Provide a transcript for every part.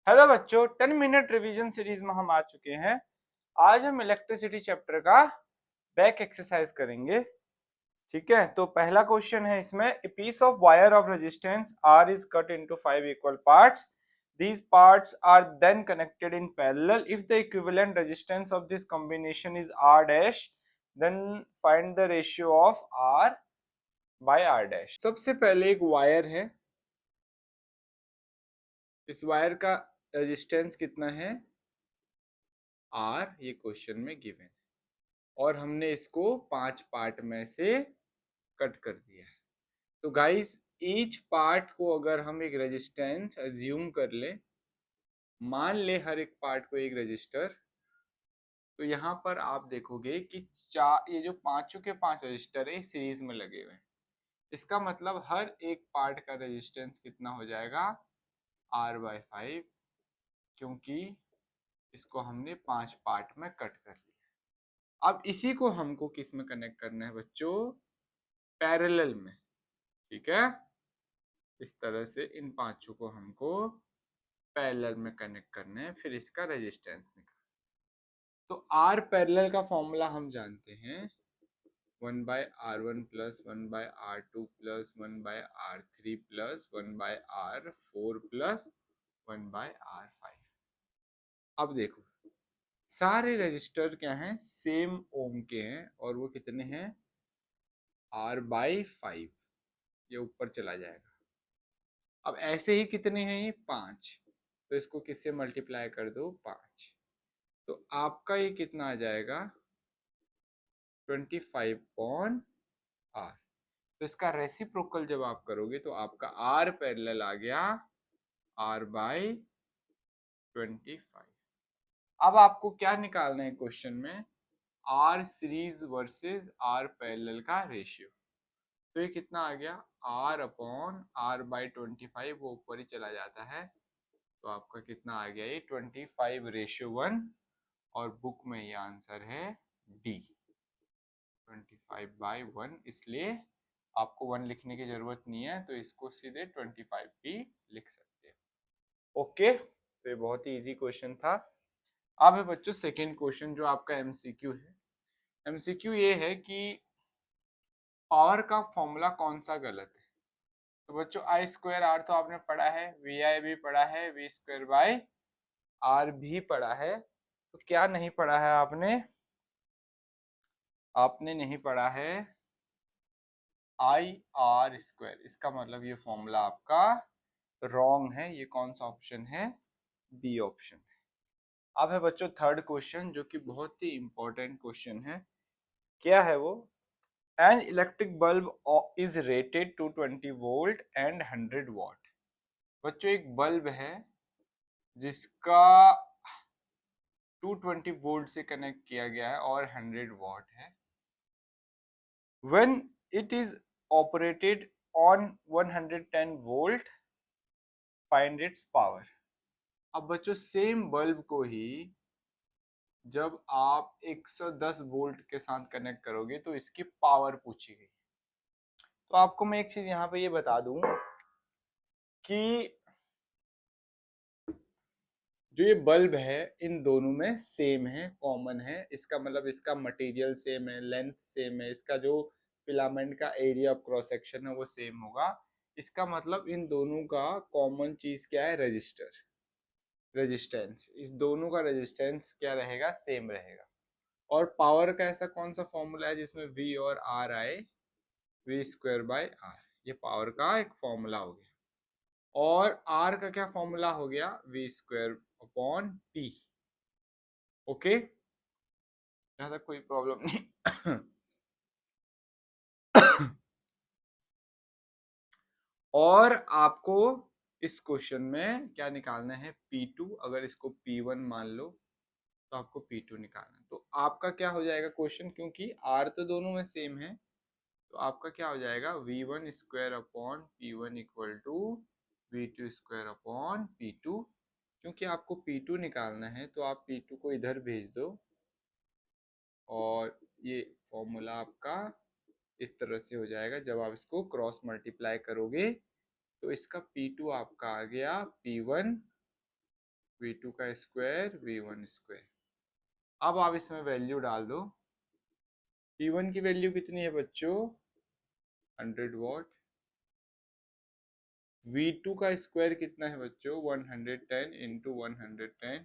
Hello बच्चों, 10 minute revision series में हम आ चुके हैं। आज हम इलेक्ट्रिसिटी चैप्टर का बैक एक्सरसाइज करेंगे। ठीक है, तो पहला क्वेश्चन है इसमें, a piece of wire of resistance R is cut into 5 equal parts. These parts are then connected in parallel. If the equivalent resistance of this combination is R dash, then find the ratio of R by R dash. सबसे पहले एक wire है, इस wire का resistance कितना है R, ये question में गिवन है और हमने इसको 5 पार्ट में से कट कर दिया है। तो गाइस ईच पार्ट को अगर हम एक रेजिस्टेंस अज्यूम कर ले, मान ले हर एक पार्ट को एक रजिस्टर, तो यहाँ पर आप देखोगे कि ये जो पांचों के 5 रजिस्टर है सीरीज में लगे हुए हैं। इसका मतलब हर एक पार्ट का रेजिस्टेंस कितना हो जाएगा R/5, क्योंकि इसको हमने 5 पार्ट में कट कर लिया। अब इसी को हमको किस में कनेक्ट करना है बच्चों, पैरेलल में। ठीक है, इस तरह से इन पांचों को हमको पैरेलल में कनेक्ट करना है, फिर इसका रेजिस्टेंस निकाल। तो आर पैरेलल का फॉर्मूला हम जानते हैं, 1/R1 plus 1/R2 plus 1/R3 plus 1/R4 plus 1/R5। अब देखो सारे रजिस्टर क्या हैं, सेम ओम के हैं और वो कितने हैं R/5, ये ऊपर चला जाएगा। अब ऐसे ही कितने हैं ये 5, तो इसको किससे मल्टीप्लाई कर दो 5, तो आपका ये कितना आ जाएगा 25/R। तो इसका रेसिप्रोकल जब आप करोगे तो आपका R पैरेलल आ गया R/25। अब आपको क्या निकालना है क्वेश्चन में, R series versus R parallel का रेशियो। तो ये कितना आ गया R/R/25, वो ऊपर ही चला जाता है, तो आपका कितना आ गया ये 25/1, और बुक में ये आंसर है डी 25/1, इसलिए आपको 1 लिखने की जरूरत नहीं है, तो इसको सीधे 25 भी लिख सकते हैं। ओके, तो ये बहुत ही इजी क्वेश्चन था। अब है बच्चों सेकेंड क्वेश्चन जो आपका एमसीक्यू है। एमसीक्यू ये है कि पावर का फॉर्मूला कौन सा गलत है। तो बच्चों I²R तो आपने पढ़ा है, VI भी पढ़ा है, V²/R भी पढ़ा है, तो क्या नहीं पढ़ा है आपने, आपने नहीं पढ़ा है IR²। इसका मतलब ये फॉर्मूला आपका रॉन्ग है। ये कौन सा ऑप्शन है, बी ऑप्शन है। अब है बच्चों थर्ड क्वेश्चन जो कि बहुत ही इंपॉर्टेंट क्वेश्चन है। क्या है वो, an electric bulb is rated to 20 volt and 100 watt. बच्चों एक बल्ब है जिसका 220 वोल्ट से कनेक्ट किया गया है और 100 वॉट है। When it is operated on 110 volt, find its power। अब बच्चों सेम बल्ब को ही जब आप 110 वोल्ट के साथ कनेक्ट करोगे तो इसकी पावर पूछी गई। तो आपको मैं एक चीज यहाँ पे ये बता दूं कि जो ये बल्ब है इन दोनों में सेम है, कॉमन है। इसका मतलब इसका मटेरियल सेम है, लेंथ सेम है, इसका जो फिलामेंट का एरिया ऑफ क्रॉस सेक्शन है वो सेम होगा। इसका मतलब इन दोनों का कॉमन चीज क्या है, रजिस्टर, रेजिस्टेंस। इस दोनों का रेजिस्टेंस क्या रहेगा, सेम रहेगा। और पावर का ऐसा कौन सा फॉर्मूला है जिसमें V और R आए, V²/R, ये पावर का एक फॉर्मूला हो गया। और R का क्या फॉर्मूला हो गया, V²/P। ओके, यहाँ तक कोई प्रॉब्लम नहीं। और आपको इस क्वेश्चन में क्या निकालना है, P2। अगर इसको P1 मान लो तो आपको P2 निकालना है। तो आपका क्या हो जाएगा क्वेश्चन, क्योंकि R तो दोनों में सेम है, तो आपका क्या हो जाएगा V1² इक्वल टू V2²/P2। क्योंकि आपको P2 निकालना है तो आप P2 को इधर भेज दो और ये फॉर्मूला आपका इस तरह से हो जाएगा। जब आप इसको क्रॉस मल्टीप्लाई करोगे तो इसका P2 आपका आ गया P1 V2 का स्क्वायर V1 स्क्वायर। अब आप इसमें वैल्यू डाल दो। V1 की वैल्यू कितनी है बच्चों? 100 वॉट। V2 का स्क्वायर कितना है बच्चों? 110 इंटू 110।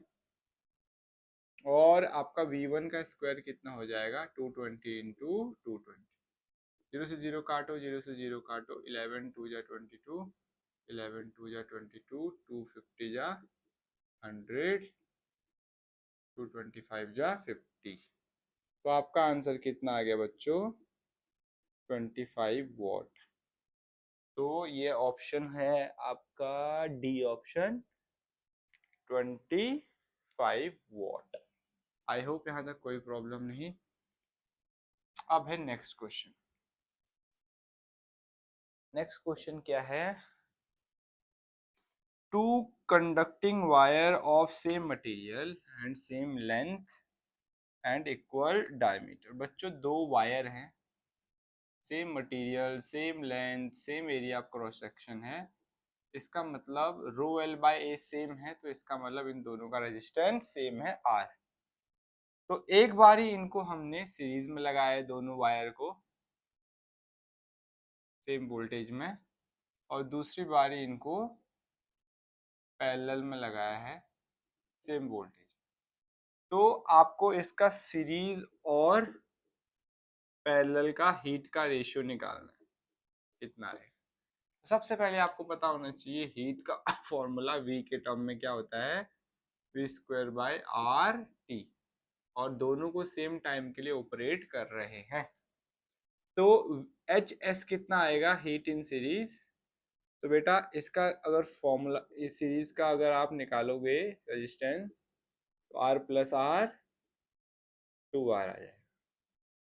और आपका V1 का स्क्वायर कितना हो जाएगा? 220 इंटू 220। जीरो से जीरो काटो, जीरो से जीरो काटो। 11 2 जा 22, 11 2 जा 22, 250 जा 100, 225 जा 50। तो आपका आंसर कितना आ गया बच्चों? 25 वॉट। तो ये ऑप्शन है आपका D option, 25 what. I hope यहाँ तक कोई प्रॉब्लम नहीं। अब है नेक्स्ट क्वेश्चन। नेक्स्ट क्वेश्चन क्या है? Two conducting wire of same material and same length and equal diameter. बच्चों दो वायर हैं, same material, same length, same area of cross section है। इसका मतलब rho L by A same है, तो इसका मतलब इन दोनों का रेजिस्टेंस सेम है आर। तो एक बार ही इनको हमने सीरीज में लगाया है दोनों वायर को सेम वोल्टेज में, और दूसरी बार ही इनको पैरेलल में लगाया है सेम वोल्टेज। तो आपको इसका सीरीज और पैरेलल का हीट का रेशियो निकालना है, कितना है। सबसे पहले आपको पता होना चाहिए हीट का फॉर्मूला V के टर्म में क्या होता है? V square by R T. और दोनों को सेम टाइम के लिए ऑपरेट कर रहे हैं, तो एच एस कितना आएगा? Heat in series. तो बेटा इसका अगर फॉर्मूला, इस सीरीज का अगर आप निकालोगे रेजिस्टेंस, तो आर प्लस आर 2R आ जाएगा।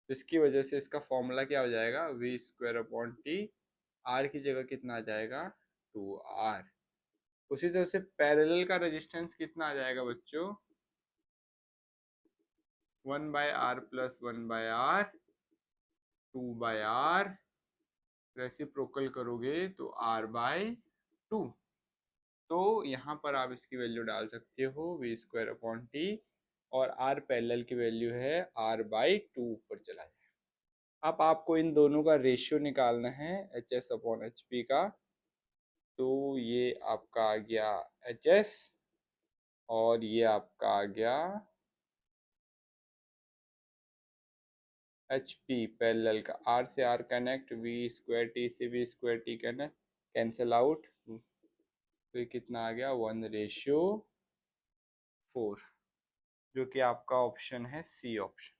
जिसकी वजह से इसका फॉर्मूला क्या हो जाएगा? V स्क्वायर अपॉन टी। आर की जगह कितना आ जाएगा? 2R। उसी तरह से पैरेलल का रेजिस्टेंस कितना आ जाएगा बच्चों? 1/R plus 1/R 2/R। Reciprocal करोगे तो R/2। तो यहाँ पर आप इसकी वैल्यू डाल सकते हो V स्क्वायर अपॉन टी, और R पैरेलल की वैल्यू है R/2 ऊपर चला जाए। अब आपको इन दोनों का रेशियो निकालना है HS अपॉन HP का। तो ये आपका आ गया HS, और ये आपका आ गया HP पैरेलल का। R से R connect, V square T से V square T connect, cancel out. तो ये कितना आ गया? 1/4, जो कि आपका ऑप्शन है सी ऑप्शन।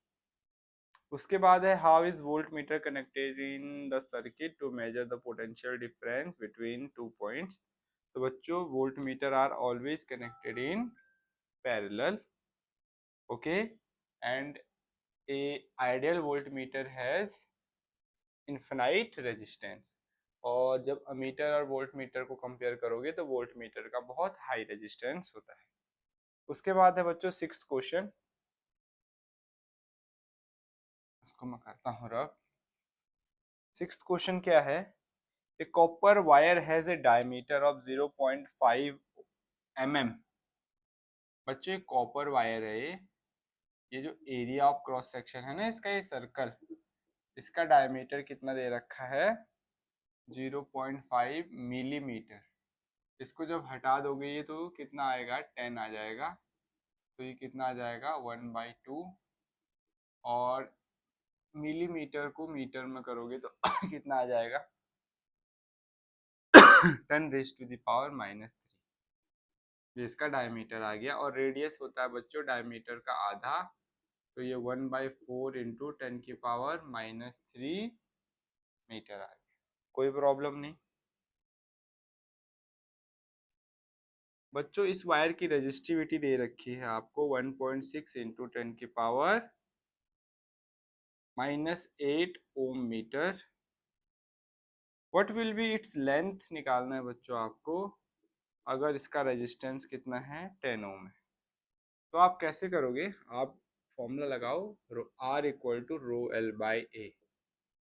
उसके बाद है how is volt meter connected in the circuit to measure the potential difference between two points. तो बच्चों volt meter are always connected in parallel, okay, and a ideal volt meter has infinite resistance. और जब ammeter और volt meter को compare करोगे तो volt meter का बहुत हाई रेजिस्टेंस होता है। उसके बाद है बच्चों सिक्स्थ क्वेश्चन, इसको मैं करता हूँ रब। सिक्स्थ क्वेश्चन क्या है? A copper wire has a diameter of 0.5 mm। बच्चों ये कॉपर वायर है, ये जो एरिया ऑफ क्रॉस सेक्शन है ना इसका, ये सर्कल, इसका डायमीटर कितना दे रखा है? 0.5 मिलीमीटर। इसको जब हटा दोगे ये तो कितना आएगा? 10 आ जाएगा। तो ये कितना आ जाएगा? 1/2। और मिलीमीटर को मीटर में करोगे तो कितना आ जाएगा? 10⁻³ ये इसका डायमीटर आ गया। और रेडियस होता है बच्चों डायमीटर का आधा, तो ये 1/4 इंटू 10⁻³ मीटर आ गया। कोई प्रॉब्लम नहीं। बच्चों इस वायर की रेजिस्टिविटी दे रखी है आपको 1.6 into 10⁻⁻8 ohm meter. What will be its length निकालना है बच्चों आपको, अगर इसका रेजिस्टेंस कितना है? 10 ओम है। तो आप कैसे करोगे? आप फॉर्मूला लगाओ, R equal to rho L by A.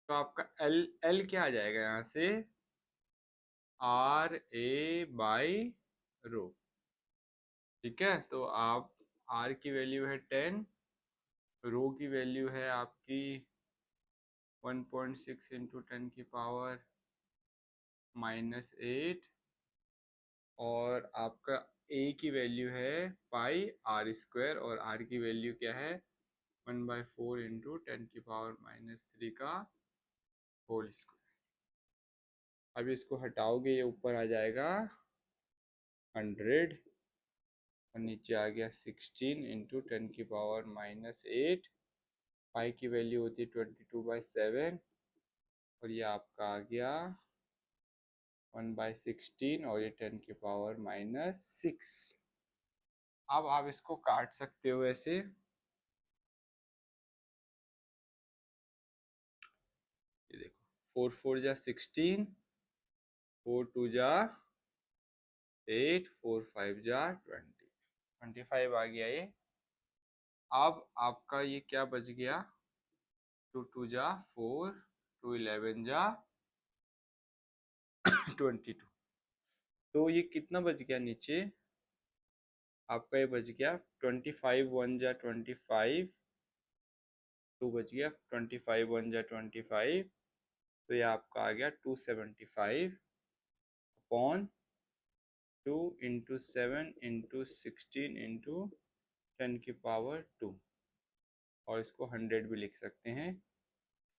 तो आपका एल एल क्या आ जाएगा यहाँ से? R A by rho. ठीक है, तो आप r की वैल्यू है 10, रो की वैल्यू है आपकी 1.6 इंटू 10 की पावर -8, और आपका a की वैल्यू है पाई r स्क्वायर, और r की वैल्यू क्या है 1/4 इंटू 10 की पावर -3 का होल स्क्वायर। अब इसको हटाओगे, ये ऊपर आ जाएगा 100, और नीचे आ गया 16 इंटू 10 की पावर -8। पाई की वैल्यू होती है 22/7, और ये आपका आ गया 1/16, और ये 10 की पावर -6। अब आप इसको काट सकते हो ऐसे, ये देखो 4 4 जा 16, 4 2 जा 8, 4 5 जा 20, 25 आ गया ये। अब आपका ये क्या बच गया, 2 2 जा 4, 2 11 जा 22। तो ये कितना बच गया नीचे आपका, ये बच गया 25 1 जा 25, 2 बच गया 25 1 जा 25, तो ये आपका आ गया 275 अपॉन 2 इंटू 7 इंटू 16 इंटू 10 की पावर 2, और इसको 100 भी लिख सकते हैं।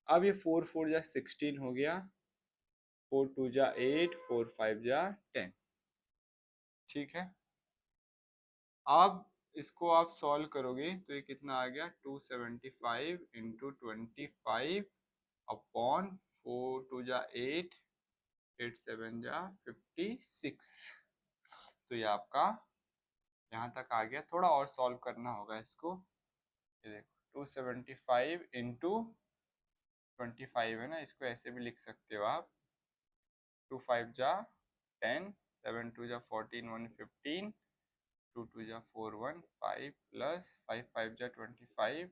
अब ये 4 4 जा 16 हो गया, 4 2 जा 8, 4 5 जा 10। ठीक है, अब इसको आप सॉल्व करोगे तो ये कितना आ गया 275 इंटू 25 अपॉन 4 2 जा 8, 8 7 जा 56। तो ये आपका यहाँ तक आ गया। थोड़ा और सॉल्व करना होगा इसको। ये देखो 275 इंटू 25 है ना, इसको ऐसे भी लिख सकते हो आप, 2 5 जा 10, 7 2 जा 14, 1 15, 2 2 जा 4 1 5 प्लस 5 5 जा 25,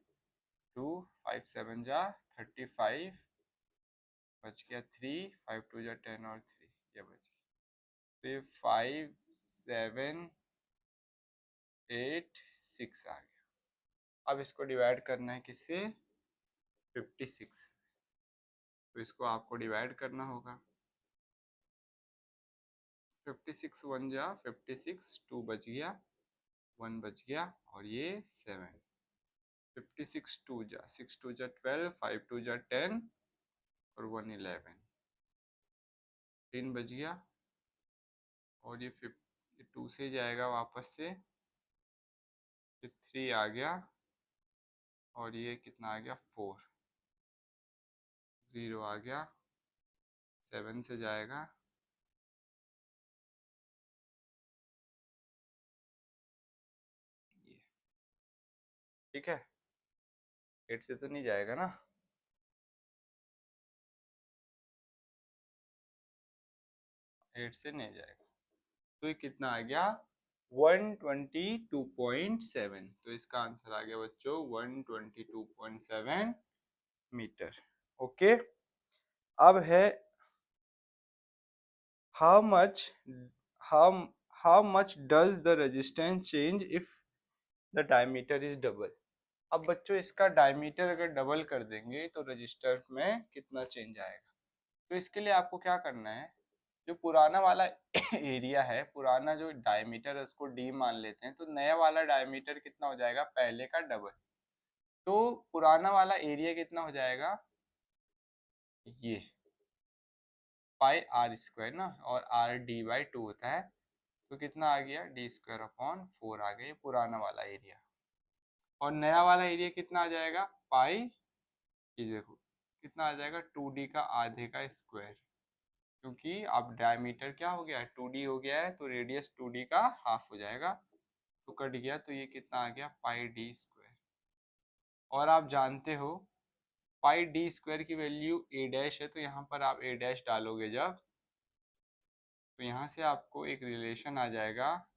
2 5 7 जा 35, बच गया 3, 5 2 जा 10 और 3, ये बच गया। तो ये 5 7 8 6 आ गया। अब इसको डिवाइड करना है किससे, 56। तो इसको आपको डिवाइड करना होगा। 56 1 जा 56, 2 बच गया, 1 बच गया, और ये 7। 56 2 जा 6 2 जा 12, 5 2 जा 10, और 1 11, 3 बच गया, और ये 2 से जाएगा वापस से, ये 3 आ गया, और ये कितना आ गया 4, 0 आ गया, 7 से जाएगा, ये ठीक है। 8 से तो नहीं जाएगा ना, 8 से नहीं जाएगा, तो ये कितना आ गया 122.7। तो इसका आंसर आ गया बच्चों 122.7 मीटर। ओके, अब है how much how how much does the resistance change if the diameter is double। अब बच्चों इसका डायमीटर अगर डबल कर देंगे तो रजिस्टर में कितना चेंज आएगा। तो इसके लिए आपको क्या करना है, जो पुराना वाला एरिया है, पुराना जो डायमीटर है उसको डी मान लेते हैं, तो नया वाला डायमीटर कितना हो जाएगा पहले का डबल। तो पुराना वाला एरिया कितना हो जाएगा, ये पाई आर स्क्वायर ना, और आर डी बाई 2 होता है, तो कितना आ गया डी स्क्वायर अपॉन 4 आ गया, ये पुराना वाला एरिया। और नया वाला एरिया कितना आ जाएगा पाई, ये देखो कितना आ जाएगा 2d का आधे का स्क्वायर, क्योंकि अब डायमीटर क्या हो गया है 2d हो गया है, तो रेडियस 2d का हाफ हो जाएगा, तो कट गया, तो ये कितना आ गया पाई डी स्क्वायर। और आप जानते हो पाई डी स्क्वायर की वैल्यू ए डैश है, तो यहाँ पर आप ए डैश डालोगे जब, तो यहाँ से आपको एक रिलेशन आ जाएगा,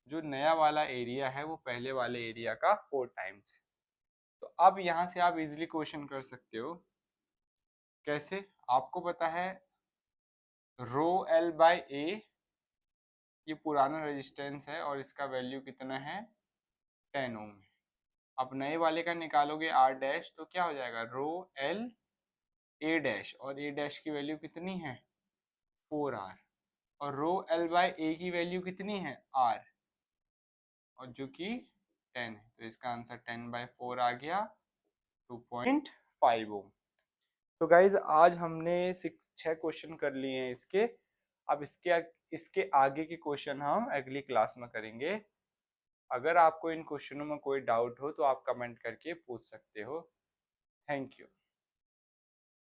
जो नया वाला एरिया है वो पहले वाले एरिया का 4 टाइम्स। तो अब यहाँ से आप इजीली क्वेश्चन कर सकते हो। कैसे, आपको पता है रो एल बाई ए ये पुराना रेजिस्टेंस है और इसका वैल्यू कितना है 10 ओम है। अब नए वाले का निकालोगे आर डैश तो क्या हो जाएगा रो एल ए डैश, और ए डैश की वैल्यू कितनी है 4R, और रो एल बाय ए की वैल्यू कितनी है R, और जो कि 10 है, तो इसका आंसर 10/4 आ गया 2.5 ओम। तो गाइज आज हमने 6 क्वेश्चन कर लिए हैं इसके। अब इसके आगे के क्वेश्चन हम अगली क्लास में करेंगे। अगर आपको इन क्वेश्चनों में कोई डाउट हो तो आप कमेंट करके पूछ सकते हो। Thank you.